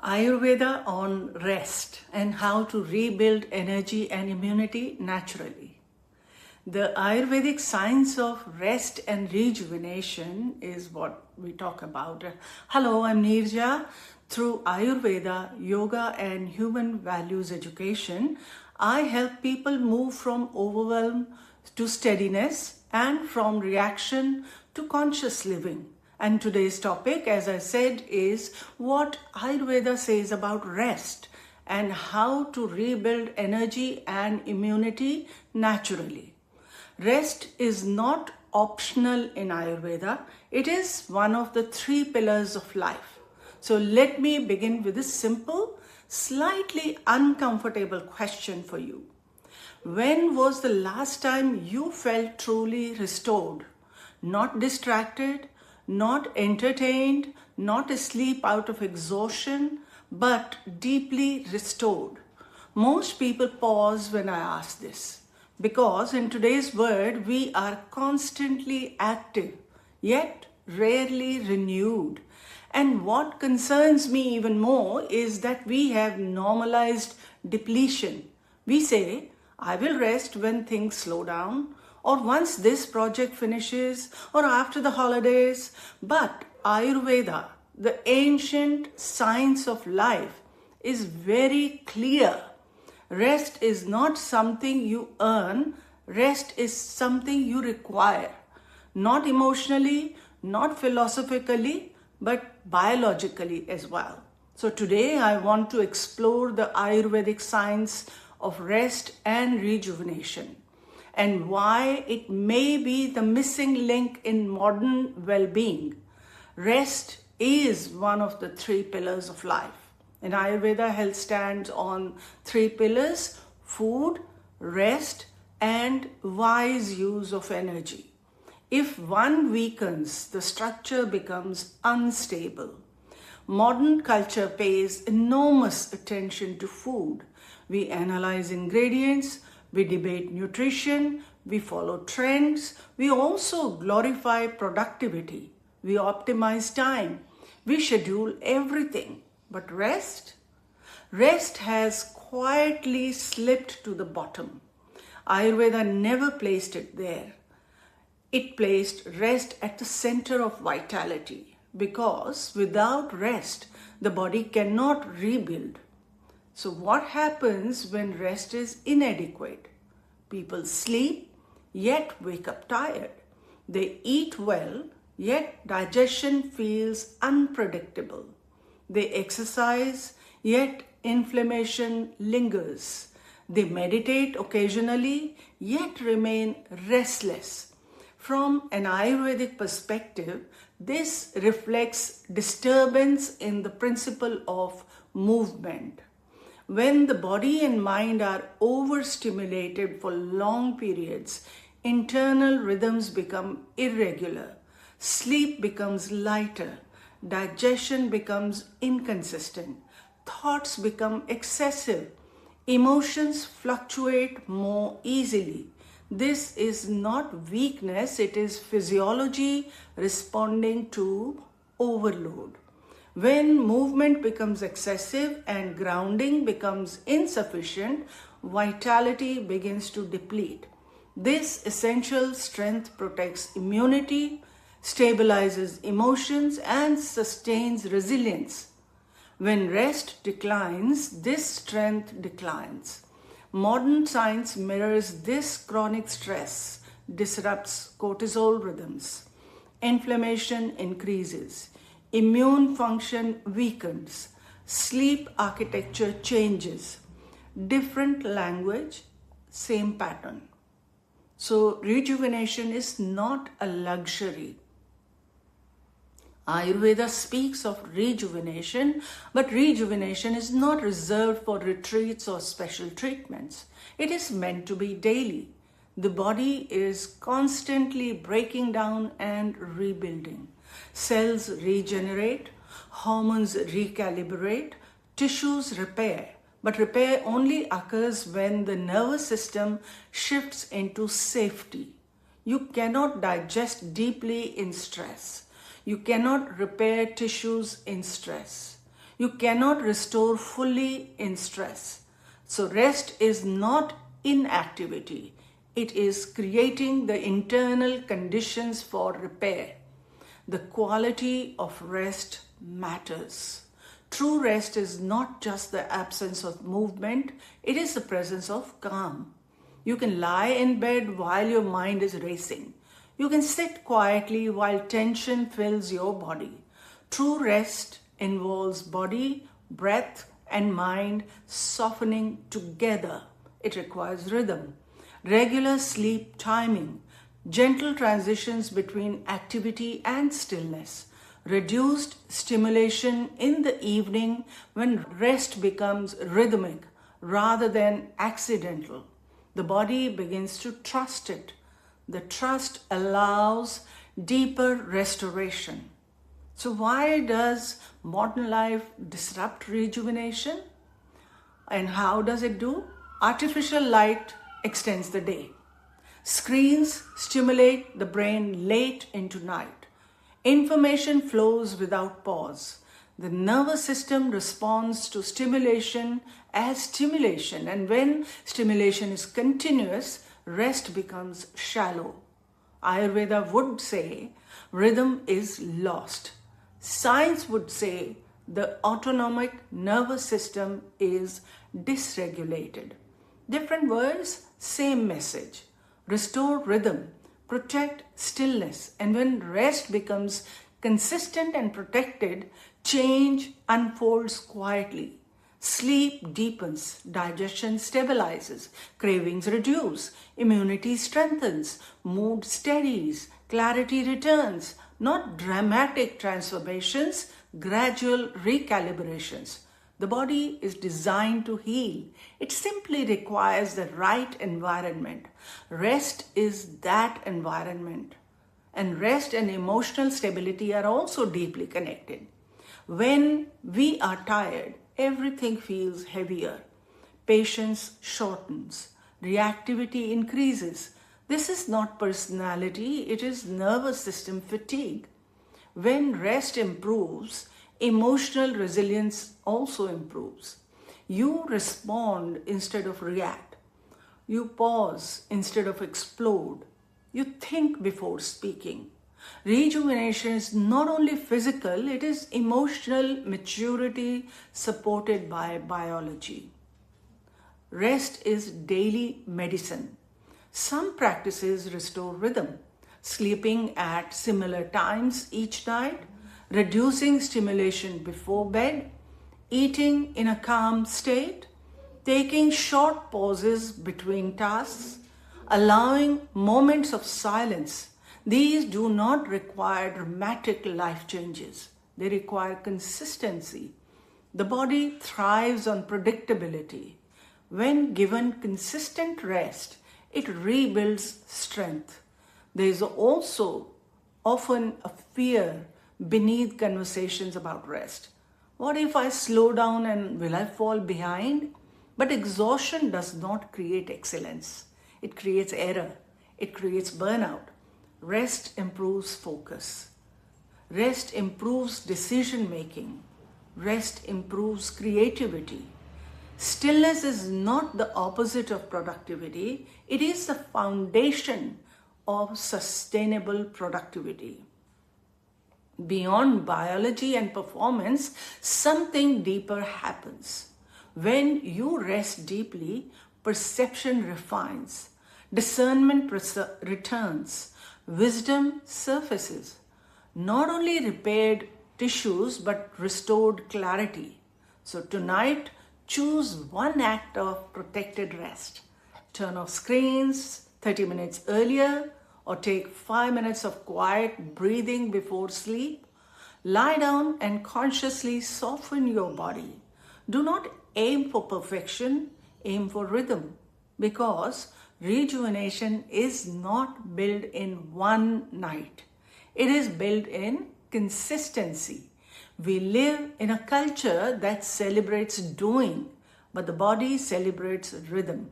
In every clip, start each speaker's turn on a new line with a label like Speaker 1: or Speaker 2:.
Speaker 1: Ayurveda on rest and how to rebuild energy and immunity naturally. The Ayurvedic science of rest and rejuvenation is what we talk about. Hello, I'm Neerja. Through Ayurveda, yoga, and human values education, I help people move from overwhelm to steadiness and from reaction to conscious living. And today's topic, as I said, is what Ayurveda says about rest and how to rebuild energy and immunity naturally. Rest is not optional in Ayurveda. It is one of the three pillars of life. So let me begin with a simple, slightly uncomfortable question for you. When was the last time you felt truly restored? Not distracted, not entertained, not asleep out of exhaustion, but deeply restored. Most people pause when I ask this because in today's world we are constantly active, yet rarely renewed. And what concerns me even more is that we have normalized depletion. We say, I will rest when things slow down, or once this project finishes, or after the holidays. But Ayurveda, the ancient science of life, is very clear. Rest is not something you earn, rest is something you require. Not emotionally, not philosophically, but biologically as well. So today I want to explore the Ayurvedic science of rest and rejuvenation, and why it may be the missing link in modern well-being. Rest is one of the three pillars of life. And Ayurveda health stands on three pillars: food, rest, and wise use of energy. If one weakens, the structure becomes unstable. Modern culture pays enormous attention to food. We analyze ingredients, we debate nutrition, we follow trends, we also glorify productivity, we optimize time, we schedule everything. But rest? Rest has quietly slipped to the bottom. Ayurveda never placed it there. It placed rest at the center of vitality, because without rest, the body cannot rebuild. So what happens when rest is inadequate? People sleep, yet wake up tired. They eat well, yet digestion feels unpredictable. They exercise, yet inflammation lingers. They meditate occasionally, yet remain restless. From an Ayurvedic perspective, this reflects disturbance in the principle of movement. When the body and mind are overstimulated for long periods, internal rhythms become irregular, sleep becomes lighter, digestion becomes inconsistent, thoughts become excessive, emotions fluctuate more easily. This is not weakness, it is physiology responding to overload. When movement becomes excessive and grounding becomes insufficient, vitality begins to deplete. This essential strength protects immunity, stabilizes emotions, and sustains resilience. When rest declines, this strength declines. Modern science mirrors this chronic stress, disrupts cortisol rhythms. Inflammation increases. Immune function weakens, sleep architecture changes. Different language, same pattern. So rejuvenation is not a luxury. Ayurveda speaks of rejuvenation, but rejuvenation is not reserved for retreats or special treatments. It is meant to be daily. The body is constantly breaking down and rebuilding. Cells regenerate, hormones recalibrate, tissues repair. But repair only occurs when the nervous system shifts into safety. You cannot digest deeply in stress. You cannot repair tissues in stress. You cannot restore fully in stress. So rest is not inactivity. It is creating the internal conditions for repair. The quality of rest matters. True rest is not just the absence of movement, it is the presence of calm. You can lie in bed while your mind is racing. You can sit quietly while tension fills your body. True rest involves body, breath, and mind softening together. It requires rhythm, regular sleep timing, gentle transitions between activity and stillness, reduced stimulation in the evening when rest becomes rhythmic rather than accidental. The body begins to trust it. The trust allows deeper restoration. So why does modern life disrupt rejuvenation? And how does it do? Artificial light extends the day. Screens stimulate the brain late into night. Information flows without pause. The nervous system responds to stimulation as stimulation, and when stimulation is continuous, rest becomes shallow. Ayurveda would say rhythm is lost. Science would say the autonomic nervous system is dysregulated. Different words, same message. Restore rhythm, protect stillness, and when rest becomes consistent and protected, change unfolds quietly. Sleep deepens, digestion stabilizes, cravings reduce, immunity strengthens, mood steadies, clarity returns. Not dramatic transformations, gradual recalibrations. The body is designed to heal. It simply requires the right environment. Rest is that environment. And rest and emotional stability are also deeply connected. When we are tired, everything feels heavier. Patience shortens. Reactivity increases. This is not personality, it is nervous system fatigue. When rest improves, emotional resilience also improves. You respond instead of react. You pause instead of explode. You think before speaking. Rejuvenation is not only physical, it is emotional maturity supported by biology. Rest is daily medicine. Some practices restore rhythm, sleeping at similar times each night, reducing stimulation before bed, eating in a calm state, taking short pauses between tasks, allowing moments of silence. These do not require dramatic life changes. They require consistency. The body thrives on predictability. When given consistent rest, it rebuilds strength. There is also often a fear beneath conversations about rest. What if I slow down and will I fall behind? But exhaustion does not create excellence. It creates error. It creates burnout. Rest improves focus. Rest improves decision making. Rest improves creativity. Stillness is not the opposite of productivity. It is the foundation of sustainable productivity. Beyond biology and performance, something deeper happens. When you rest deeply, perception refines, discernment returns, wisdom surfaces. Not only repaired tissues, but restored clarity. So tonight, choose one act of protected rest. Turn off screens 30 minutes earlier, or take 5 minutes of quiet breathing before sleep. Lie down and consciously soften your body. Do not aim for perfection, aim for rhythm, because rejuvenation is not built in one night. It is built in consistency. We live in a culture that celebrates doing, but the body celebrates rhythm,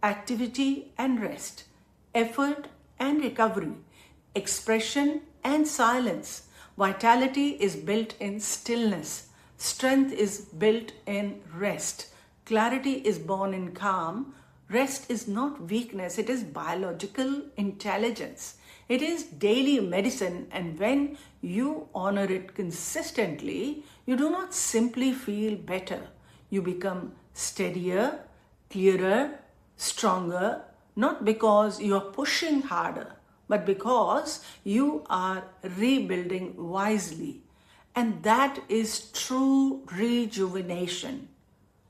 Speaker 1: activity and rest, effort and recovery, expression and silence. Vitality is built in stillness. Strength is built in rest. Clarity is born in calm. Rest is not weakness, it is biological intelligence. It is daily medicine, and when you honor it consistently, you do not simply feel better. You become steadier, clearer, stronger, not because you are pushing harder, but because you are rebuilding wisely. And that is true rejuvenation.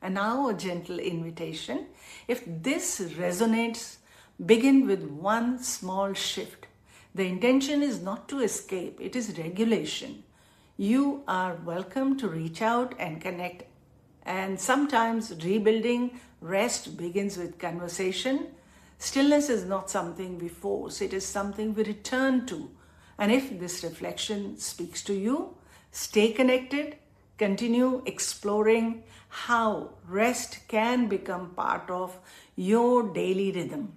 Speaker 1: And now a gentle invitation. If this resonates, begin with one small shift. The intention is not to escape, it is regulation. You are welcome to reach out and connect. And sometimes rebuilding rest begins with conversation. Stillness is not something we force, it is something we return to. And if this reflection speaks to you, stay connected. Continue exploring how rest can become part of your daily rhythm.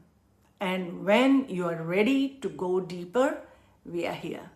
Speaker 1: And when you are ready to go deeper, we are here.